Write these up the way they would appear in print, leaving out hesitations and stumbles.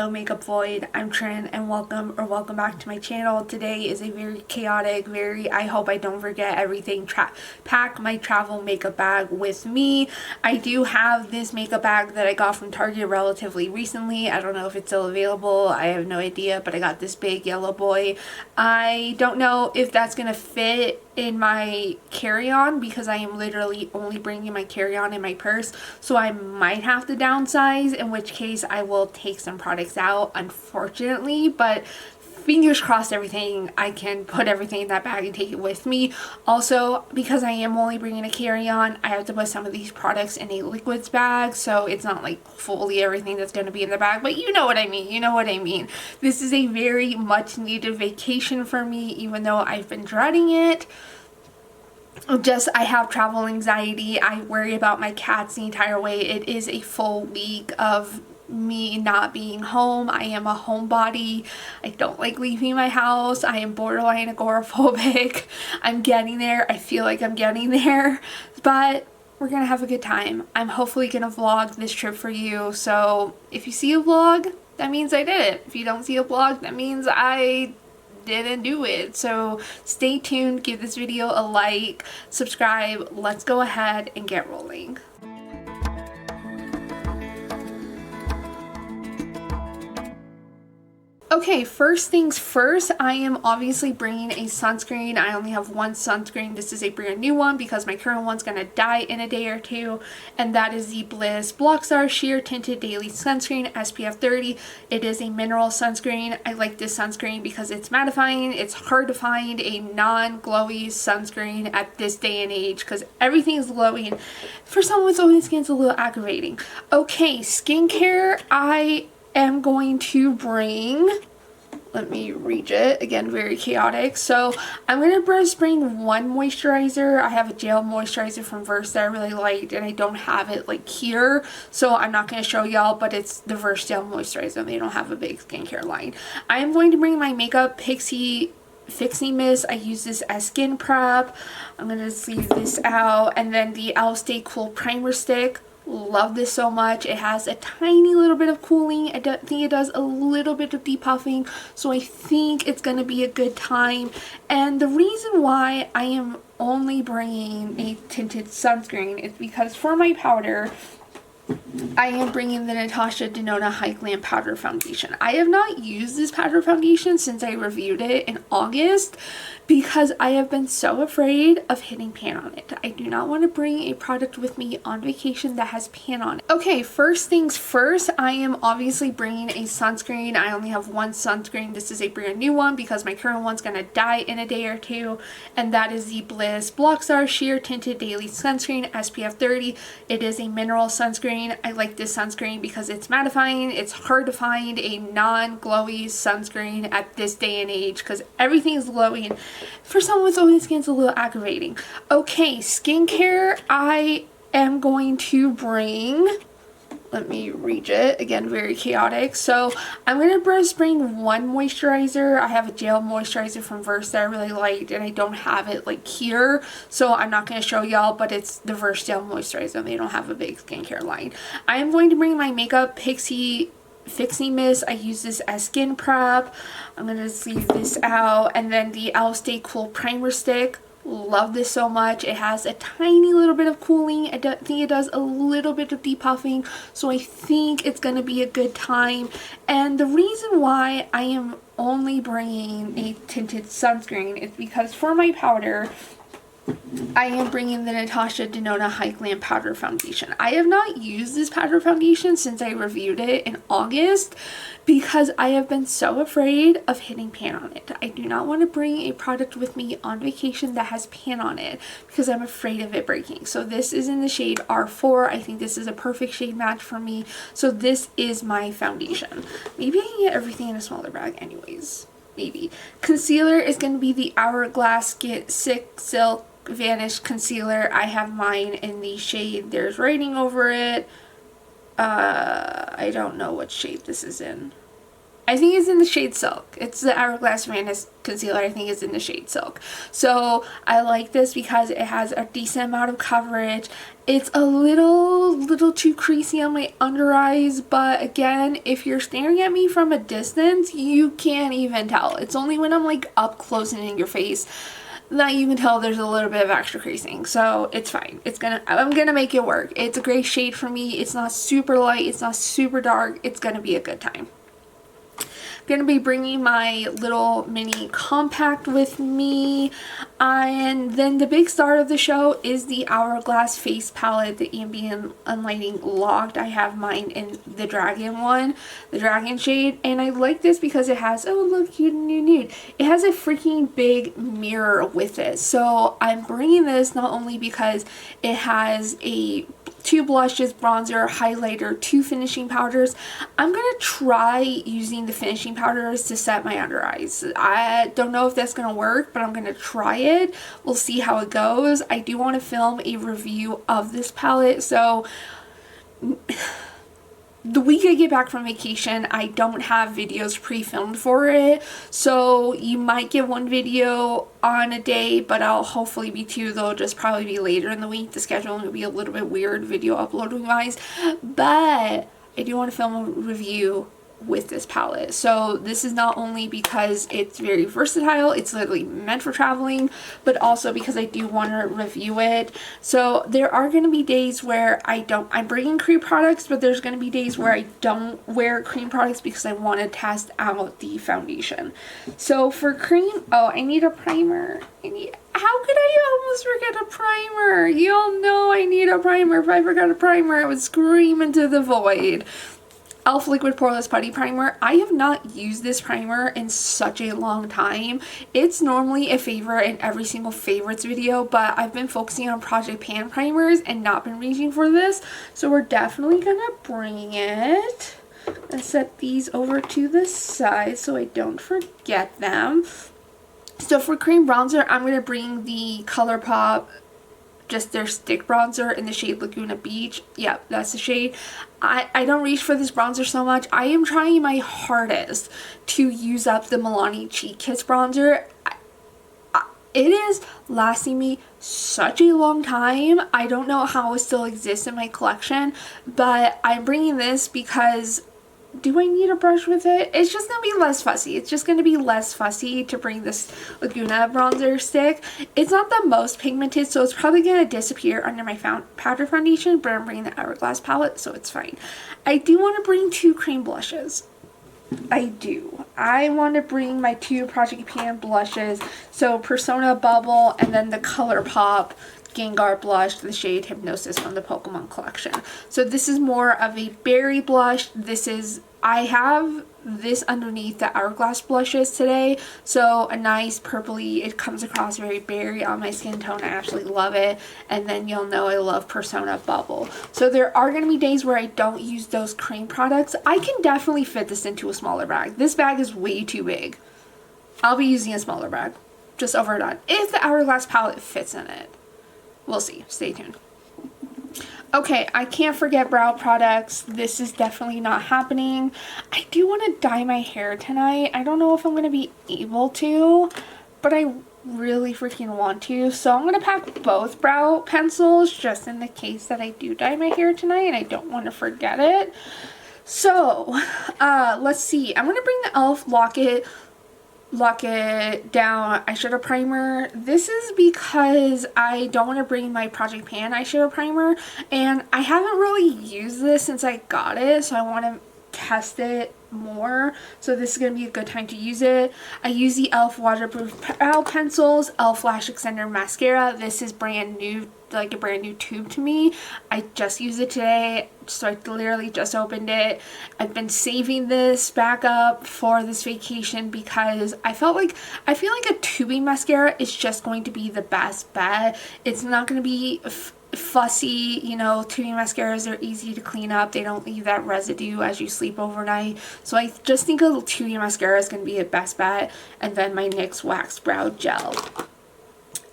Hello Makeup Void, I'm Trin and welcome back to my channel. Today is a very chaotic, I hope I don't forget everything, pack my travel makeup bag with me. I do have this makeup bag that I got from Target relatively recently. I don't know if it's still available, I have no idea, but I got this big yellow boy. I don't know if that's gonna fit in my carry-on because I am literally only bringing my carry-on in my purse, so I might have to downsize, in which case I will take some products out, unfortunately, but fingers crossed I can put everything in that bag and take it with me. Also, because I am only bringing a carry-on, I have to put some of these products in a liquids bag, so it's not like fully everything that's going to be in the bag, but you know what I mean. This is a very much needed vacation for me, even though I've been dreading it. I have travel anxiety. I worry about my cats the entire way. It is a full week of me not being home. I am a homebody. I don't like leaving my house. I am borderline agoraphobic. I'm getting there. I feel like I'm getting there, but we're gonna have a good time. I'm hopefully gonna vlog this trip for you. So if you see a vlog, that means I did it. If you don't see a vlog, that means I didn't do it. So stay tuned, give this video a like, subscribe. Let's go ahead and get rolling. Okay, first things first, I am obviously bringing a sunscreen. I only have one sunscreen. This is a brand new one because my current one's gonna die in a day or two, and that is the Bliss Blockstar Sheer Tinted Daily Sunscreen SPF 30. It is a mineral sunscreen. I like this sunscreen because it's mattifying. It's hard to find a non-glowy sunscreen at this day and age because everything is glowy, and for someone with oily skin, it's a little aggravating. Okay, skincare, I am going to bring, let me reach it again, very chaotic. So I'm going to just bring one moisturizer. I have a gel moisturizer from Verse that I really liked, and I don't have it like here, so I'm not going to show y'all, but it's the Verse gel moisturizer. They don't have a big skincare line. I am going to bring my Makeup Pixie Fixie Mist. I use this as skin prep. I'm going to just leave this out, and then the e.l.f. Stay Cool Primer Stick. Love this so much. It has a tiny little bit of cooling. I think it does a little bit of depuffing, so I think it's going to be a good time. And the reason why I am only bringing a tinted sunscreen is because for my powder, I am bringing the Natasha Denona High Glam Powder Foundation. I have not used this powder foundation since I reviewed it in August because I have been so afraid of hitting pan on it. I do not want to bring a product with me on vacation that has pan on it. Okay, first things first, I am obviously bringing a sunscreen. I only have one sunscreen. This is a brand new one because my current one's going to die in a day or two, and that is the Bliss Blockstar Sheer Tinted Daily Sunscreen SPF 30. It is a mineral sunscreen. I like this sunscreen because it's mattifying. It's hard to find a non-glowy sunscreen at this day and age because everything is glowy, and for someone with oily skin, it's a little aggravating. Okay, skincare, I am going to bring, let me reach it again, very chaotic. So I'm going to just bring one moisturizer. I have a gel moisturizer from Verse that I really liked, and I don't have it like here, so I'm not going to show y'all, but it's the Verse gel moisturizer. They don't have a big skincare line. I am going to bring my Makeup Pixie Fixie Mist. I use this as skin prep. I'm going to just leave this out, and then the e.l.f. Stay Cool Primer Stick. Love this so much. It has a tiny little bit of cooling. I think it does a little bit of depuffing, so I think it's going to be a good time. And the reason why I am only bringing a tinted sunscreen is because for my powder, I am bringing the Natasha Denona High Glam Powder Foundation. I have not used this powder foundation since I reviewed it in August because I have been so afraid of hitting pan on it. I do not want to bring a product with me on vacation that has pan on it because I'm afraid of it breaking. So this is in the shade R4. I think this is a perfect shade match for me. So this is my foundation. Maybe I can get everything in a smaller bag anyways. Maybe. Concealer is going to be the Hourglass Silk Vanish Concealer. I have mine in the shade There's Writing Over It. I don't know what shade this is in. I think it's in the shade Silk. It's the Hourglass Madness concealer. I think it's in the shade Silk. So I like this because it has a decent amount of coverage. It's a little too creasy on my under eyes, but again, if you're staring at me from a distance, you can't even tell. It's only when I'm like up close and in your face that you can tell there's a little bit of extra creasing. So it's fine. I'm gonna make it work. It's a great shade for me. It's not super light. It's not super dark. It's gonna be a good time. Gonna be bringing my little mini compact with me, and then the big star of the show is the Hourglass face palette, the ambient unlighting locked. I have mine in the dragon one, the dragon shade, and I like this because it has, oh look, cute and nude, it has a freaking big mirror with it. So I'm bringing this not only because it has two blushes, bronzer, highlighter, 2 finishing powders. I'm gonna try using the finishing powders to set my under eyes. I don't know if that's gonna work, but I'm gonna try it. We'll see how it goes. I do want to film a review of this palette, so the week I get back from vacation, I don't have videos pre-filmed for it, so you might get one video on a day, but I'll hopefully be 2. They'll just probably be later in the week. The scheduling will be a little bit weird video uploading wise, but I do want to film a review with this palette. So this is not only because it's very versatile, it's literally meant for traveling, but also because I do want to review it. So there are going to be days where I'm bringing cream products, but there's going to be days where I don't wear cream products because I want to test out the foundation. So for cream, oh, I need a primer. How could I almost forget a primer? You all know I need a primer. If I forgot a primer, I would scream into the void. e.l.f. Liquid Poreless Putty Primer. I have not used this primer in such a long time. It's normally a favorite in every single favorites video, but I've been focusing on Project Pan primers and not been reaching for this. So we're definitely gonna bring it and set these over to the side so I don't forget them. So for cream bronzer, I'm gonna bring the ColourPop, just their stick bronzer in the shade Laguna Beach. Yep, that's the shade. I don't reach for this bronzer so much. I am trying my hardest to use up the Milani Cheek Kiss bronzer. It is lasting me such a long time. I don't know how it still exists in my collection, but I'm bringing this because do I need a brush with it? It's just going to be less fussy. It's just going to be less fussy to bring this Laguna bronzer stick. It's not the most pigmented, so it's probably going to disappear under my powder foundation, but I'm bringing the Hourglass palette, so it's fine. I do want to bring 2 cream blushes. I do. I want to bring my 2 Project Pan blushes, so Persona Bubble and then the ColourPop Gengar blush, the shade Hypnosis from the Pokemon collection. So this is more of a berry blush. I have this underneath the Hourglass blushes today, so a nice purpley, it comes across very berry on my skin tone. I actually love it. And then you'll know I love Persona Bubble. So there are going to be days where I don't use those cream products. I can definitely fit this into a smaller bag. This bag is way too big. I'll be using a smaller bag, just overdone, if the Hourglass palette fits in it. We'll see. Stay tuned. Okay, I can't forget brow products. This is definitely not happening. I do want to dye my hair tonight. I don't know if I'm going to be able to, but I really freaking want to. So I'm going to pack both brow pencils just in the case that I do dye my hair tonight and I don't want to forget it. So, let's see. I'm going to bring the e.l.f. Lock It Down eyeshadow primer. This is because I don't want to bring my Project Pan eyeshadow primer, and I haven't really used this since I got it, so I want to test it more. So this is going to be a good time to use it. I use the e.l.f. waterproof brow pencils, e.l.f. lash extender mascara. This is brand new, like a brand new tube to me. I just used it today, so I literally just opened it. I've been saving this back up for this vacation because I feel like a tubing mascara is just going to be the best bet. It's not going to be fussy, you know. Tubing mascaras are easy to clean up. They don't leave that residue as you sleep overnight. So I just think a tubing mascara is going to be a best bet. And then my NYX Wax Brow Gel.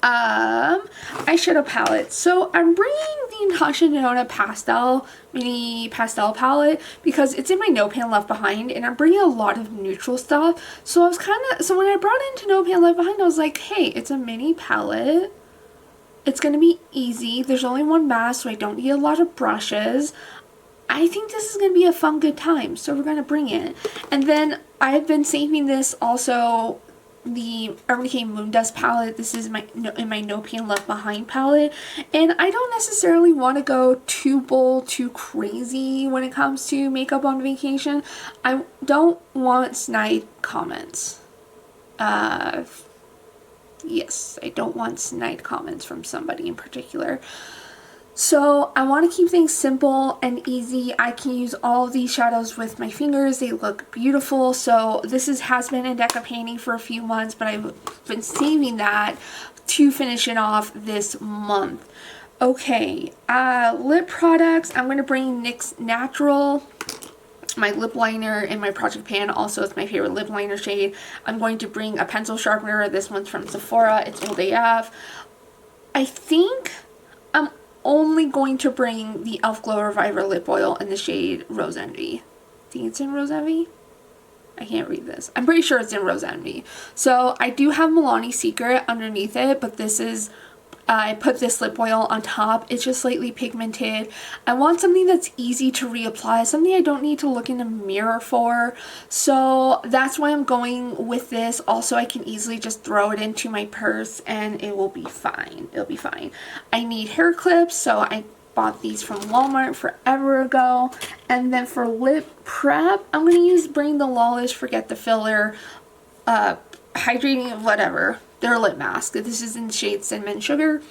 Eyeshadow palette. So I'm bringing bringing Natasha Denona Pastel Mini Pastel Palette because it's in my No Pan Left Behind, and I'm bringing a lot of neutral stuff. So I was so when I brought it into No Pan Left Behind, I was like, hey, it's a mini palette. It's going to be easy. There's only one mask, so I don't need a lot of brushes. I think this is going to be a fun, good time, so we're going to bring it. And then I've been saving this also, the Urban Decay Moondust palette. This is in my No Pan Left Behind palette. And I don't necessarily want to go too bold, too crazy when it comes to makeup on vacation. I don't want snide comments. Yes, I don't want snide comments from somebody in particular. So I want to keep things simple and easy. I can use all of these shadows with my fingers. They look beautiful. So this has been in Deca Painting for a few months, but I've been saving that to finish it off this month. Okay, lip products. I'm going to bring NYX Natural, my lip liner in my Project Pan. Also, it's my favorite lip liner shade. I'm going to bring a pencil sharpener. This one's from Sephora. It's Old AF. I think I'm only going to bring the e.l.f. Glow Reviver lip oil in the shade Rose Envy. I think it's in Rose Envy. I can't read this. I'm pretty sure it's in Rose Envy. So I do have Milani Secret underneath it, but this is, I put this lip oil on top. It's just slightly pigmented. I want something that's easy to reapply, something I don't need to look in a mirror for. So that's why I'm going with this. Also, I can easily just throw it into my purse and it will be fine. It'll be fine. I need hair clips, so I bought these from Walmart forever ago. And then for lip prep, I'm going to bring the Lawless Forget the Filler hydrating whatever. Their lip mask. This is in the shade Cinnamon Sugar.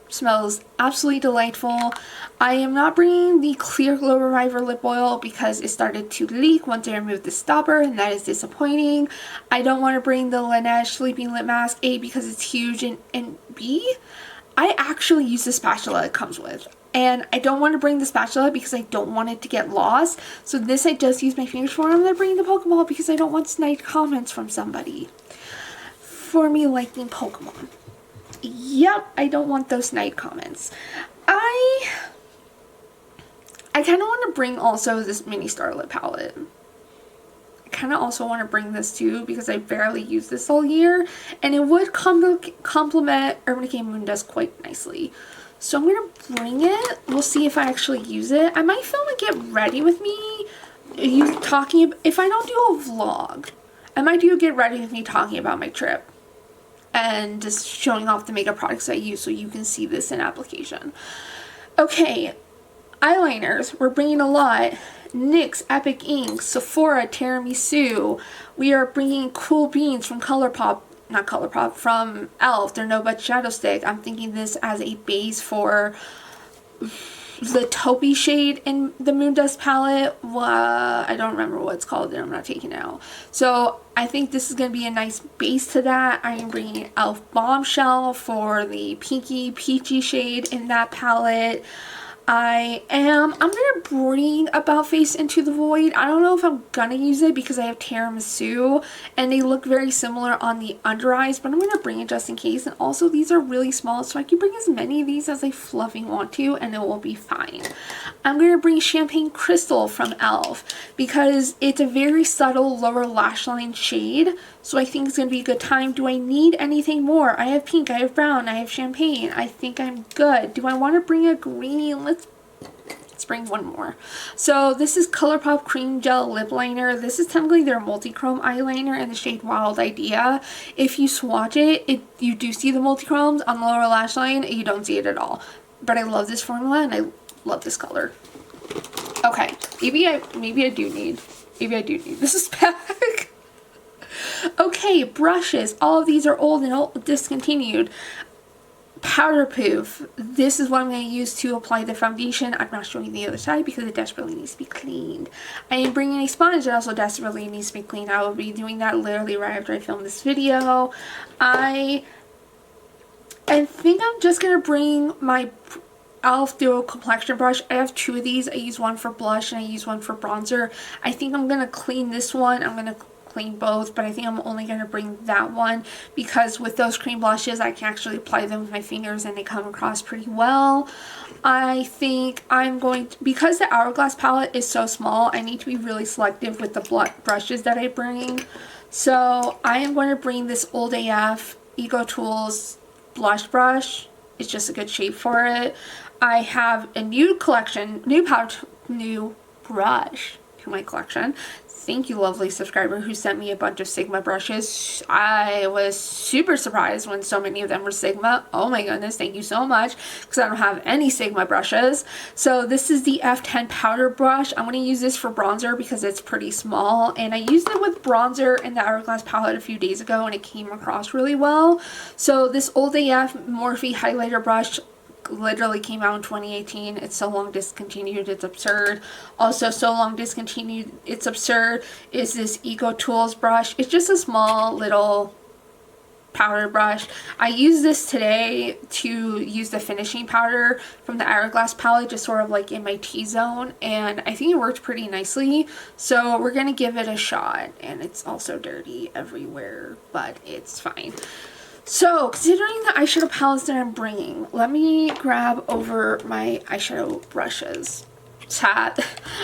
Smells absolutely delightful. I am not bringing the Clear Glow Reviver lip oil because it started to leak once I removed the stopper, and that is disappointing. I don't want to bring the Laneige Sleeping Lip Mask, A, because it's huge, and B, I actually use the spatula it comes with. And I don't want to bring the spatula because I don't want it to get lost. So this I just use my fingers for. I'm going to bring the Pokeball because I don't want snide comments from somebody for me liking Pokemon. Yep, I don't want those snide comments. I kind of want to bring also this mini Starlit palette. I kind of also want to bring this too because I barely use this all year, and it would complement Urban Decay Moondust quite nicely. So I'm going to bring it. We'll see if I actually use it. I might film a get ready with me if I don't do a vlog. I might do a get ready with me talking about my trip and just showing off the makeup products I use so you can see this in application. Okay, eyeliners. We're bringing a lot. NYX Epic Ink, Sephora Tiramisu. We are bringing Cool Beans from ColourPop. Not ColourPop, from e.l.f. Their No But Shadow Stick. I'm thinking this as a base for the taupey shade in the Moondust palette. I don't remember what it's called, and I'm not taking it out. So I think this is going to be a nice base to that. I am bringing e.l.f. Bombshell for the pinky peachy shade in that palette. I'm going to bring About Face Into the Void. I don't know if I'm going to use it because I have Tiramisu and they look very similar on the under eyes, but I'm going to bring it just in case. And also these are really small, so I can bring as many of these as I fluffy want to and it will be fine. I'm going to bring Champagne Crystal from e.l.f. because it's a very subtle lower lash line shade, so I think it's going to be a good time. Do I need anything more? I have pink, I have brown, I have champagne. I think I'm good. Do I want to bring a greenie? Let's bring one more. So this is ColourPop Cream Gel Lip Liner. This is technically their multi-chrome eyeliner in the shade Wild Idea. If you swatch it, you do see the multi-chromes on the lower lash line. You don't see it at all. But I love this formula and I love this color. Okay, maybe I do need this back. Okay, brushes. All of these are old and discontinued. Powder Poof. This is what I'm going to use to apply the foundation. I'm not showing the other side because it desperately needs to be cleaned. I am bringing a sponge that also desperately needs to be cleaned. I will be doing that literally right after I film this video. I think I'm just going to bring my e.l.f. Duo Complexion Brush. I have two of these. I use one for blush and I use one for bronzer. I think I'm going to clean this one. I'm going to clean both, but I think I'm only going to bring that one because with those cream blushes, I can actually apply them with my fingers and they come across pretty well. I think I'm going to, because the Hourglass palette is so small, I need to be really selective with the brushes that I bring. So I am going to bring this Old AF EcoTools blush brush. It's just a good shape for it. I have a new collection, new brush to my collection. Thank you, lovely subscriber who sent me a bunch of Sigma brushes. I was super surprised when so many of them were Sigma. Oh my goodness, thank you so much, because I don't have any Sigma brushes. So this is the F10 powder brush. I'm going to use this for bronzer because it's pretty small, and I used it with bronzer in the Hourglass palette a few days ago and it came across really well. So this Old AF Morphe highlighter brush literally came out in 2018. It's so long discontinued, it's absurd. Also, so long discontinued, it's absurd is this EcoTools brush. It's just a small little powder brush. I used this today to use the finishing powder from the Hourglass palette, just sort of like in my T-zone, and I think it worked pretty nicely. So we're gonna give it a shot, and it's also dirty everywhere, but it's fine. So, considering the eyeshadow palettes that I'm bringing, let me grab over my eyeshadow brushes. Chat.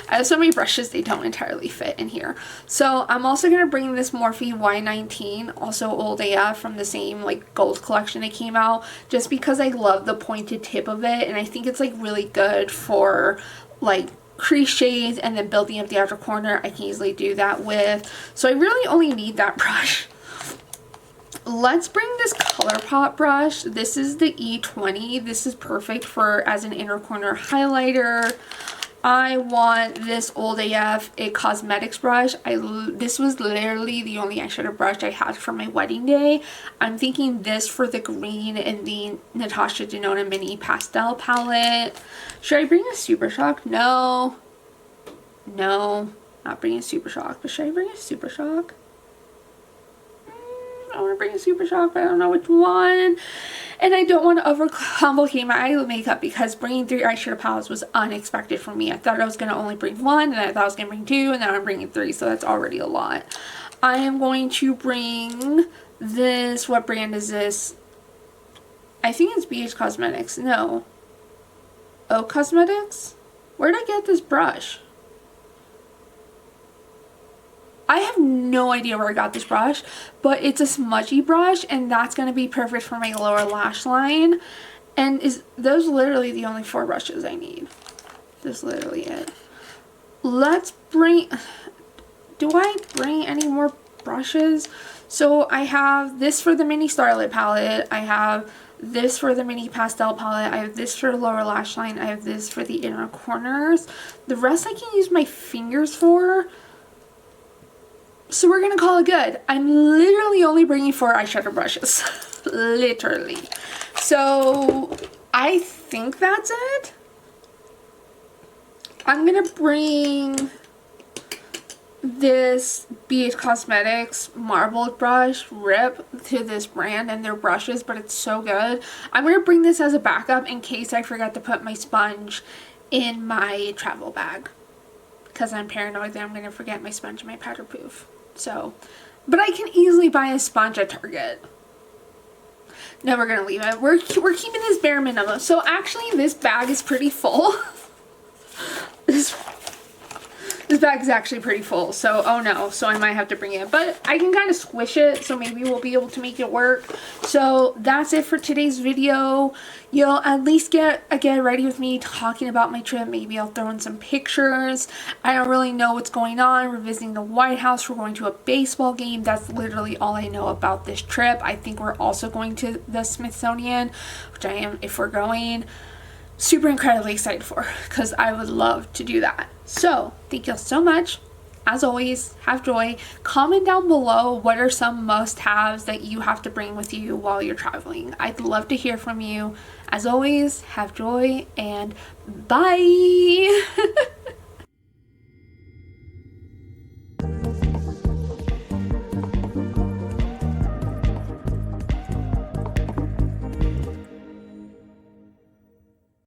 I have so many brushes, they don't entirely fit in here. So, I'm also going to bring this Morphe Y19, also Old AF from the same like gold collection that came out, just because I love the pointed tip of it, and I think it's like really good for like crease shades and then building up the outer corner. I can easily do that with. So, I really only need that brush. Let's bring this ColourPop brush. This is the E20. This is perfect for as an inner corner highlighter. I want this Old AF a cosmetics brush. This was literally the only eyeshadow brush I had for my wedding day. I'm thinking this for the green in the Natasha Denona Mini Pastel palette. Should I bring a Super Shock? No. No, not bringing a Super Shock, but should I bring a Super Shock? I want to bring a Super Shock, but I don't know which one. And I don't want to overcomplicate my eye makeup because bringing 3 eyeshadow palettes was unexpected for me. I thought I was going to only bring 1, and I thought I was going to bring 2, and now I'm bringing 3, so that's already a lot. I am going to bring this. What brand is this? I think it's BH Cosmetics. No. O Cosmetics? Where did I get this brush? I have no idea where I got this brush, but it's a smudgy brush, and that's going to be perfect for my lower lash line. And those are literally the only 4 brushes I need. That's literally it. Let's bring... Do I bring any more brushes? So I have this for the Mini Starlight palette. I have this for the Mini Pastel palette. I have this for the lower lash line. I have this for the inner corners. The rest I can use my fingers for. So we're going to call it good. I'm literally only bringing 4 eyeshadow brushes. Literally. So I think that's it. I'm going to bring this BH Cosmetics marbled brush, RIP, to this brand and their brushes, but it's so good. I'm going to bring this as a backup in case I forget to put my sponge in my travel bag, because I'm paranoid that I'm going to forget my sponge in my powder poof. So, but I can easily buy a sponge at Target. No, we're gonna leave it. We're keeping this bare minimum. So actually, this bag is pretty full. This bag is actually pretty full, so oh no, so I might have to bring it, but I can kind of squish it, so maybe we'll be able to make it work. So that's it for today's video. You'll at least get ready with me talking about my trip. Maybe I'll throw in some pictures. I don't really know what's going on. We're visiting the White House. We're going to a baseball game. That's literally all I know about this trip. I think we're also going to the Smithsonian, which I am if we're going. Super incredibly excited for, because I would love to do that. So thank you so much. As always, have joy. Comment down below what are some must-haves that you have to bring with you while you're traveling. I'd love to hear from you. As always, have joy and bye.